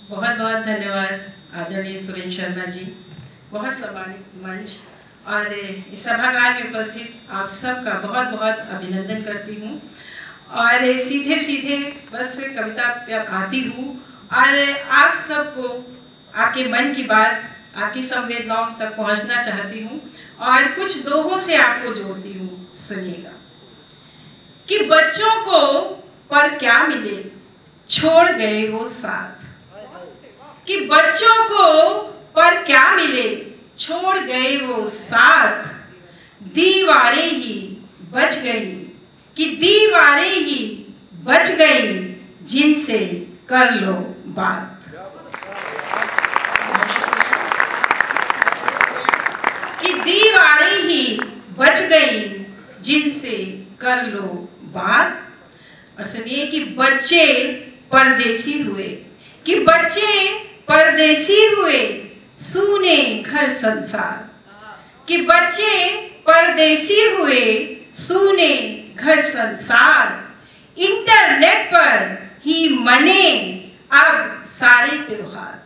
बहुत बहुत धन्यवाद आदरणीय सुरेंद्र शर्मा जी। बहुत सम्मानित मंच और इस सभागार में उपस्थित आप सबका बहुत बहुत अभिनंदन करती हूँ। और सीधे सीधे बस कविता पे आती हूँ और आप सबको आपके मन की बात, आपकी संवेदनाओं तक पहुँचना चाहती हूँ और कुछ दोहों से आपको जोड़ती हूँ। सुनिएगा कि बच्चों को पर क्या मिले छोड़ गए वो साथ, कि बच्चों को पर क्या मिले छोड़ गए वो साथ, दीवारें ही बच गई कि दीवारें ही बच गई जिनसे कर लो बात। कि दीवारें ही बच गई जिनसे कर लो बात। और सुनिए कि बच्चे परदेसी हुए, कि बच्चे परदेसी हुए सूने घर संसार, कि बच्चे परदेसी हुए सूने घर संसार, इंटरनेट पर ही मने अब सारे त्योहार।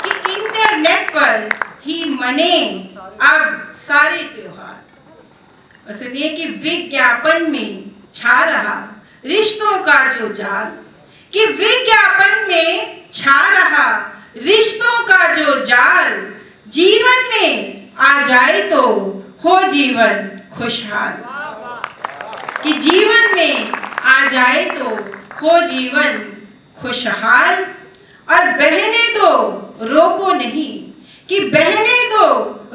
कि इंटरनेट पर ही मने अब सारे त्योहार। और सुनिए कि विज्ञापन में छा रहा रिश्तों का जो जाल, कि विज्ञापन में छा रहा रिश्तों का जो जाल, जीवन में आ जाए तो हो जीवन खुशहाल। कि जीवन में आ जाए तो हो जीवन खुशहाल। और बहने दो रोको नहीं, कि बहने दो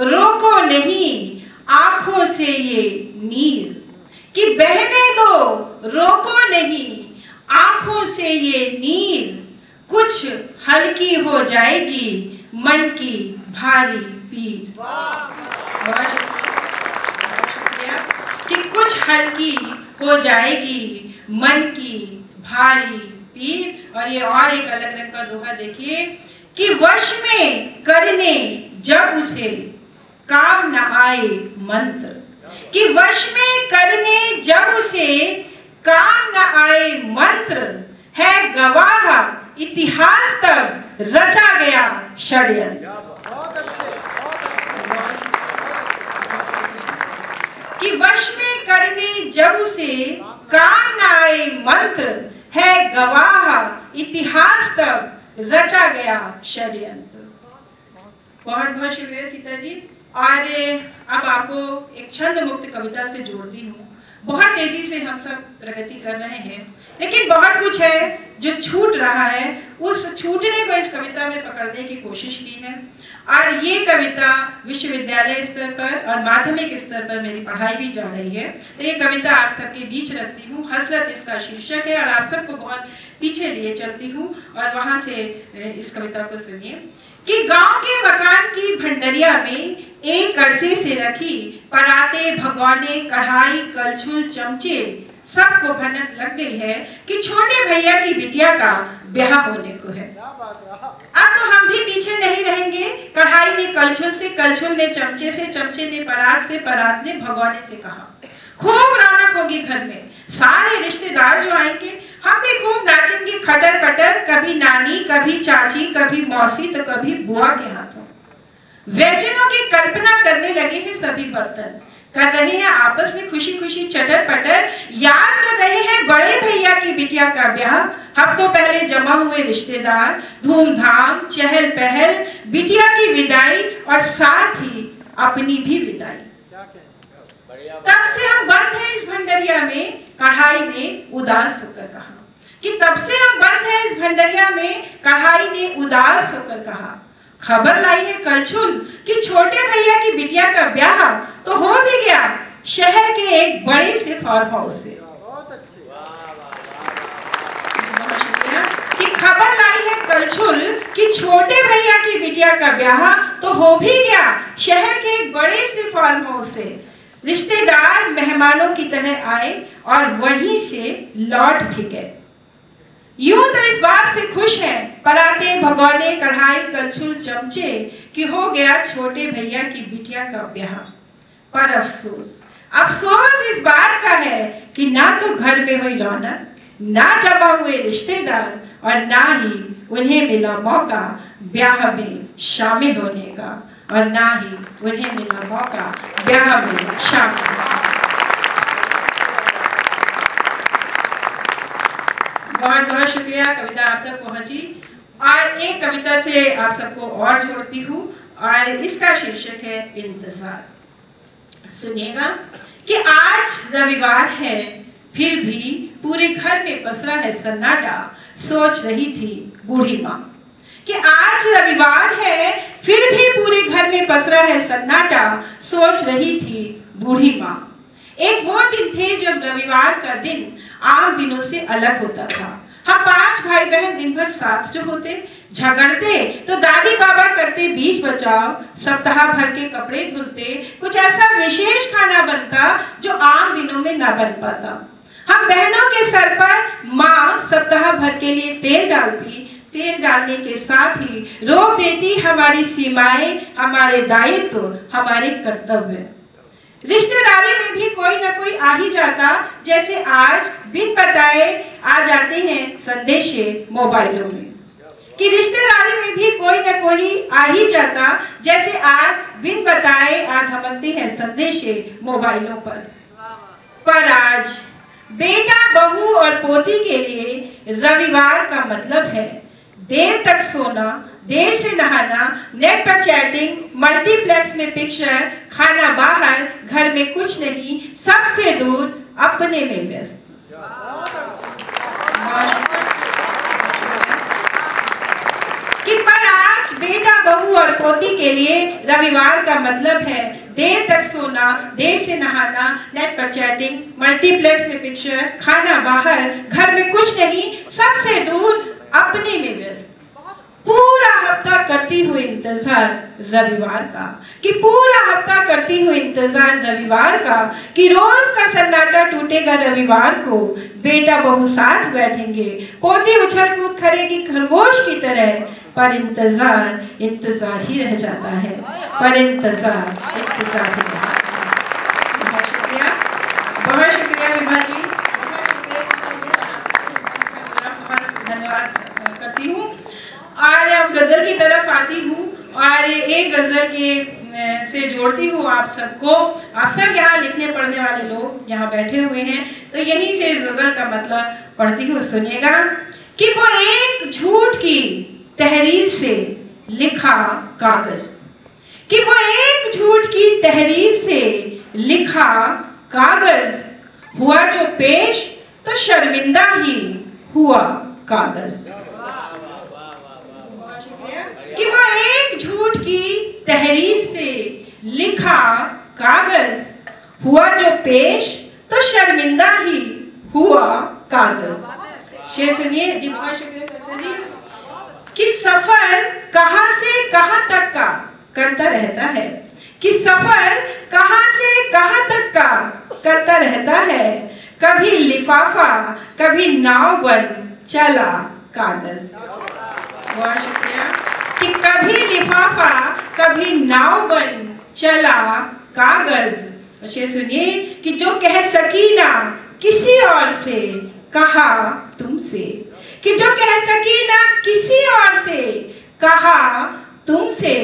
रोको नहीं आंखों से ये नीर, कि बहने दो रोको नहीं आंखों से ये नीर, कुछ हल्की हो जाएगी मन की भारी पीर। कि कुछ हल्की हो जाएगी मन की भारी पीर। और ये और एक अलग रंग का दोहा देखिए कि वश में करने जब उसे काम न आए मंत्र, कि वश में करने जब उसे काम न आए मंत्र, है गवाह इतिहास तब रचा गया षड्यंत्र। कि वश में करने जब उसे काम न आए मंत्र, है गवाह इतिहास तब रचा गया षड्यंत्र। बहुत बहुत शुक्रिया सीता जी। और अब आपको एक छंद मुक्त कविता से जोड़ती हूँ। बहुत तेजी से हम सब प्रगति कर रहे हैं, लेकिन बहुत कुछ है जो छूट रहा है। उस छूटने को इस कविता में पकड़ने की कोशिश की है। और ये कविता विश्वविद्यालय स्तर पर और माध्यमिक स्तर पर मेरी पढ़ाई भी जा रही है, तो ये कविता आप सबके बीच रखती हूँ। हसरत इसका शीर्षक है और आप सबको बहुत पीछे लिए चलती हूँ और वहाँ से इस कविता को सुनिए। कि गांव के मकान की भंडरिया में एक अरसे से रखी पराते भगोने कढ़ाई कलछुल चमचे, सबको भनक लग गई है कि छोटे भैया की बिटिया का ब्याह होने को है। अब तो हम भी पीछे नहीं रहेंगे। कढ़ाई ने कलछुल से, कलछुल ने चमचे से, चमचे ने परात से, परात ने भगोने से कहा खूब रौनक होगी घर में, सारे रिश्तेदार जो आएंगे, हम भी खूब नाचेंगे खटर पटर, कभी नानी कभी चाची कभी मौसी तो कभी बुआ के हाथों। व्यंजनों की कल्पना करने लगे हैं सभी बर्तन, कर रहे हैं आपस में खुशी खुशी चटर पटर, याद कर रहे हैं बड़े भैया की बिटिया का ब्याह। हफ्तों पहले जमा हुए रिश्तेदार, धूमधाम चहल पहल, बिटिया की विदाई और साथ ही अपनी भी विदाई। तब से हम बंद हैं इस भंडरिया में, कढ़ाई ने उदास होकर कहा। कि तब से हम बंद हैं इस भंडरिया में, कढ़ाई ने उदास होकर कहा। खबर लाई है कलछुल कि छोटे भैया की बिटिया का ब्याह तो हो भी गया शहर के एक बड़े से फार्म हाउस से। कि खबर लाई है कलछुल कि छोटे भैया की बिटिया का ब्याह तो हो भी गया शहर के एक बड़े से फार्म हाउस से। रिश्तेदार मेहमानों की तरह आए और वहीं से लौट भी गए। यूं तो इस बात से खुश हैं पराते भगोने कढ़ाई कलछुल चमचे कि हो गया छोटे भैया की बिटिया का ब्याह। पर अफसोस, अफसोस इस बात का है कि ना तो घर में हुई रौनक, ना जमा हुए रिश्तेदार और ना ही उन्हें मिला मौका ब्याह में शामिल होने का, और ना ही उन्हें मिला मौका ब्याह में शामिल होने का। बहुत बहुत शुक्रिया, कविता आप तक पहुंची। और एक कविता से आप सबको और जोड़ती हूँ, और इसका शीर्षक है इंतजार। सुनिएगा कि आज रविवार है, फिर भी पूरे घर में पसरा है सन्नाटा, सोच रही थी बूढ़ी माँ। कि आज रविवार है, फिर भी पूरे घर में पसरा है सन्नाटा, सोच रही थी बूढ़ी माँ। एक वो दिन थे जब रविवार का दिन आम दिनों से अलग होता था। हम 5 भाई बहन दिन भर साथ जो होते, झगड़ते तो दादी बाबा करते बीच बचाव, सप्ताह भर के कपड़े धुलते, कुछ ऐसा विशेष खाना बनता जो आम दिनों में ना बन पाता। हम बहनों के सर पर माँ सप्ताह भर के लिए तेल डालती, तेल डालने के साथ ही रोक देती हमारी सीमाएं, हमारे दायित्व, हमारे कर्तव्य। रिश्तेदारी में भी कोई ना कोई आ ही जाता, जैसे आज बिन बताए आ जाते हैं संदेशे मोबाइलों में। कि रिश्तेदारी में भी कोई ना कोई आ ही जाता, जैसे आज बिन बताए आ धमकते हैं संदेशे मोबाइलों पर आज बेटा, बहू और पोती के लिए रविवार का मतलब है देर तक सोना, देर से नहाना, नेट पर चैटिंग, मल्टीप्लेक्स में पिक्चर, खाना बाहर, घर में कुछ नहीं, सबसे दूर, अपने में व्यस्त। कि पर आज बेटा, बहू और पोती के लिए रविवार का मतलब है देर तक सोना, देर से नहाना, नेट पर चैटिंग, मल्टीप्लेक्स में पिक्चर, खाना बाहर, घर में कुछ नहीं, सबसे दूर, अपने में व्यस्त। पूरा हफ्ता करती हुई इंतजार रविवार का, कि पूरा हफ्ता करती हुई इंतजार रविवार का, कि रोज का सन्नाटा टूटेगा रविवार को, बेटा बहू साथ बैठेंगे, पोती उछल कूद करेगी खरगोश की तरह, पर इंतजार इंतजार ही रह जाता है, पर इंतजार इंतजार ही रह जाता है। बहुत शुक्रिया विभा जी, धन्यवाद करती हूँ। और अब गजल की तरफ आती हूँ, और एक गजल के से जोड़ती हूँ आप सबको। आप सब यहाँ लिखने पढ़ने वाले लोग यहाँ बैठे हुए हैं, तो यहीं से इस गजल का मतलब पढ़ती हूँ, सुनिएगा। कि वो एक झूठ की तहरीर से लिखा कागज, कि वो एक झूठ की तहरीर से लिखा कागज, हुआ जो पेश तो शर्मिंदा ही हुआ कागज। कि वो एक झूठ की तहरीर से लिखा कागज, हुआ जो पेश तो शर्मिंदा ही हुआ कागज। शेर सुनिए जी, बहुत शुक्रिया जी। कि सफर कहां से कहां तक का करता रहता है, कि सफर कहां से कहां तक का करता रहता है, कभी लिफाफा कभी नाव बन चला कागज। बहुत शुक्रिया। कि कभी लिफाफा कभी नाव बन चला कागज। और शेर सुनिए कि जो कह सकी ना किसी और से कहा तुमसे, कि जो कह सकी ना किसी और से कहा तुमसे,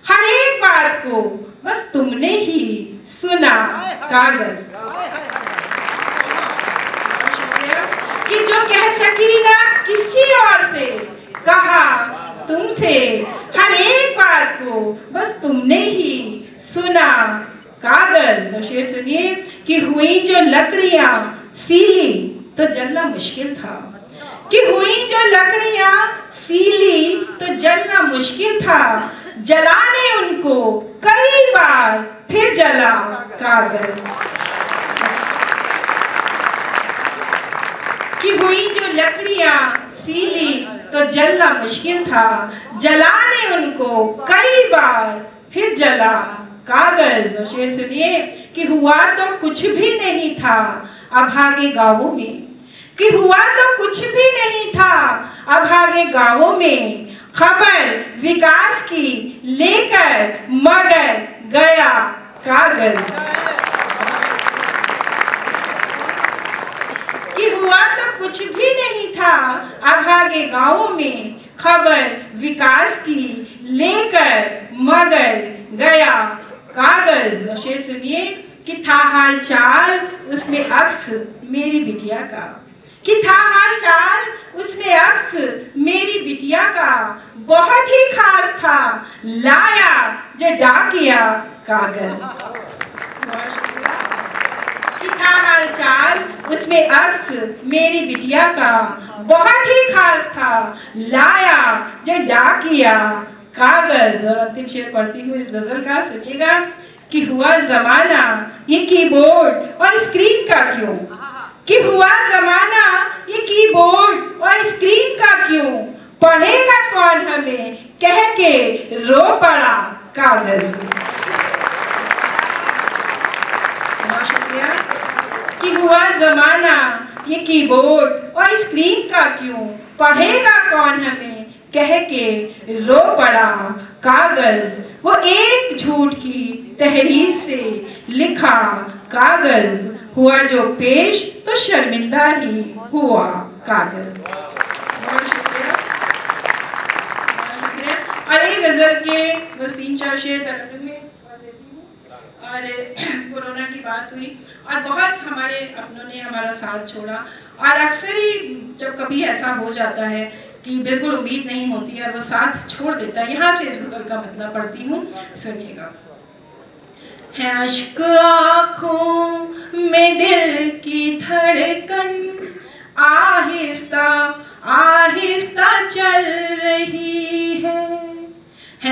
हर एक बात को बस तुमने ही सुना कागज। कि जो कह सकी ना किसी और से कहा तुमसे, हर एक बात को बस तुमने ही सुना कागज। और शेर सुनिए कि हुई जो लकड़ियां सीली तो जलना मुश्किल था, कि हुई जो लकड़ियां सीली तो जलना मुश्किल था, जलाने उनको कई बार फिर जला कागज। कि हुई जो लकड़ियां सीली तो जलना मुश्किल था, जलाने उनको कई बार फिर जला कागज। और शेर सुनिए कि हुआ तो कुछ भी नहीं था अभागे गांवों में, कि हुआ तो कुछ भी नहीं था अभागे गांवों में, खबर विकास की लेकर मगर गया कागज। कि हुआ तो कुछ भी नहीं था अभागे गांवों में, खबर विकास की लेकर मगर गया कागज। और शेर सुनिए कि था हाल चाल उसमें अक्स मेरी बिटिया का, कि था हाल चाल उसमें अक्स मेरी बिटिया का, बहुत ही खास था लाया जो डाकिया कागज। कि था हाल चाल उसमें अक्स मेरी बिटिया का, बहुत ही खास था लाया जो डाकिया कागज। और अंतिम शेर पढ़ती हूँ इस गजल का, सुनिएगा कि हुआ जमाना ये कीबोर्ड और स्क्रीन का क्यों, कि हुआ जमाना ये कीबोर्ड और स्क्रीन का क्यों, पढ़ेगा कौन हमें कह के रो पड़ा कागज। बहुत शुक्रिया। कि हुआ जमाना ये कीबोर्ड और स्क्रीन का क्यों, पढ़ेगा कौन हमें कह के रो पड़ा कागज। वो एक झूठ की तहरीर से लिखा कागज, हुआ जो पेश तो शर्मिंदा ही हुआ कागज। बहुत शुक्रिया। और एक गजल के बस 3-4 शेर तरफ में और कोरोना की बात हुई और बहुत हमारे अपनों ने हमारा साथ छोड़ा, और अक्सर ही जब कभी ऐसा हो जाता है कि बिल्कुल उम्मीद नहीं होती है, वो साथ छोड़ देता है। यहाँ से इस गजल का मतलब पढ़ती हूँ, सुनिएगा। है अश्क आँखों में दिल की धड़कन, आहिस्ता आहिस्ता चल रही है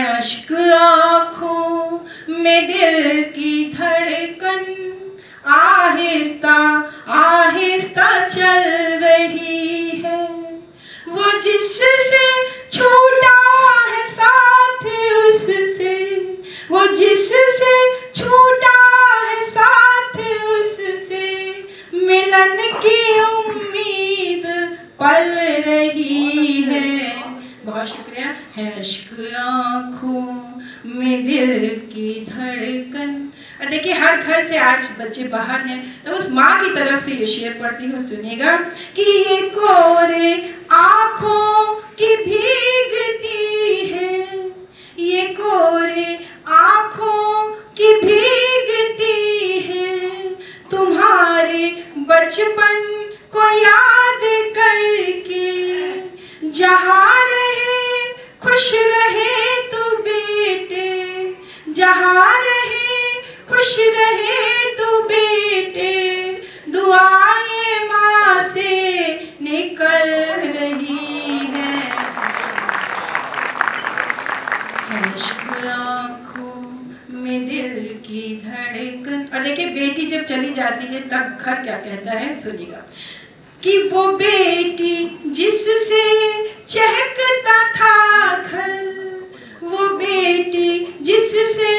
अश्क आँखों में दिल की धड़कन, आहिस्ता आहिस्ता चल रही है। वो जिससे छूटा है साथ उससे, वो जिससे छूटा है साथ उससे, मिलन की उम्मीद पल रही है। बहुत शुक्रिया। है अश्क आँखों में दिल की धड़कन। देखिए हर घर से आज बच्चे बाहर हैं, तो उस माँ की तरफ से ये शेर पढ़ती हूँ, सुनिएगा कि ये कोरे आँखों की भीगती है, ये कोरे आँखों की भीगती है, तुम्हारे बचपन को याद करके, जहाँ रहे खुश रहे तू बेटे, जहाँ रहे खुश रहे तू बेटे, दुआएं माँ से निकल रही है अश्क आँखों में दिल की धड़कन। और देखिए बेटी जब चली जाती है तब घर क्या कहता है, सुनिएगा कि वो बेटी जिससे चहकता था घर, वो बेटी जिससे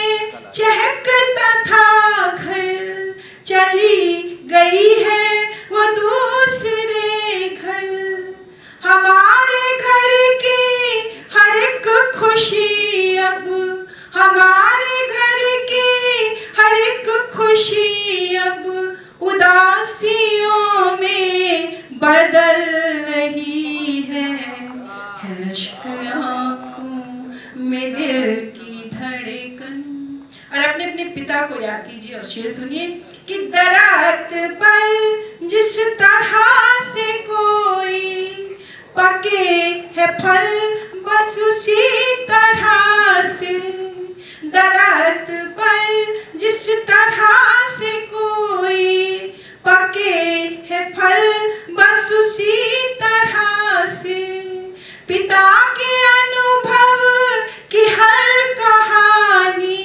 चहकता था घर, चली गई है वो दूसरे घर। हमारे घर की हर एक खुशी अब, हमारे घर की हर एक खुशी अब उदासियों में बदल रही है अश्क आँखों में दिल की धड़कन। और अपने अपने पिता को याद कीजिए और शेर सुनिए कि दरख्त पर जिस तरह से कोई पके है फल, बस उसी तरह से, दरख्त पर जिस तरह से कोई पके है फल, बस उसी तरह से, पिता के अनुभव की हर कहानी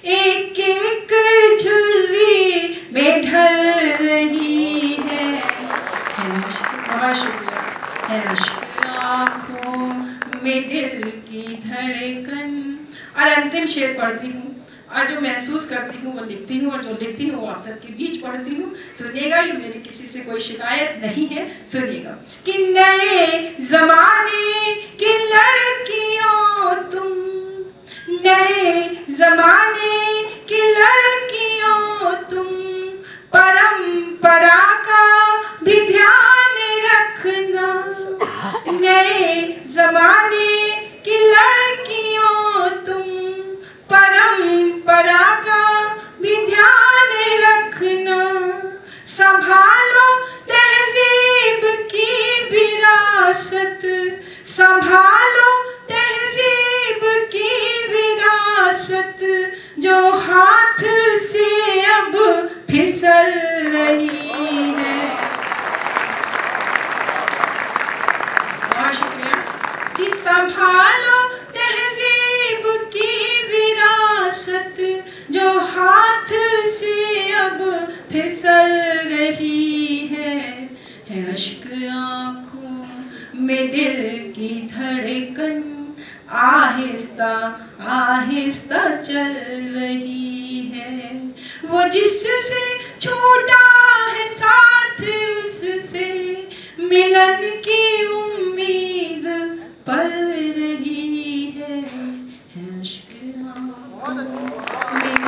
एक एक झुर्री में ढल रही है बहुत शुक्रिया। है अश्क आँखों में दिल की धड़कन। और अंतिम शेर पढ़ती हूँ, और जो महसूस करती हूँ वो लिखती हूँ, और जो लिखती हूँ वो आप सबके बीच पढ़ती हूँ, सुनिएगा। ये मेरी किसी से कोई शिकायत नहीं है, सुनिएगा कि नए जमाने की लड़कियों तुम, नए जमाने की लड़कियों तुम, परंपरा का भी ध्यान नए जमाने की लड़कियों तुम परंपरा का भी ध्यान रखना, संभालो तहजीब की विरासत, संभालो तहजीब की विरासत जो हाथ से अब फिसल रही है। बहुत शुक्रिया। कि संभालो तहजीब की विरासत जो हाथ से अब फिसल रही है अश्क आँखों में दिल की धड़कन आहिस्ता आहिस्ता चल रही है, वो जिससे छूटा है साथ उससे मिलन की उम्मीद पल रही है अश्क आँखों में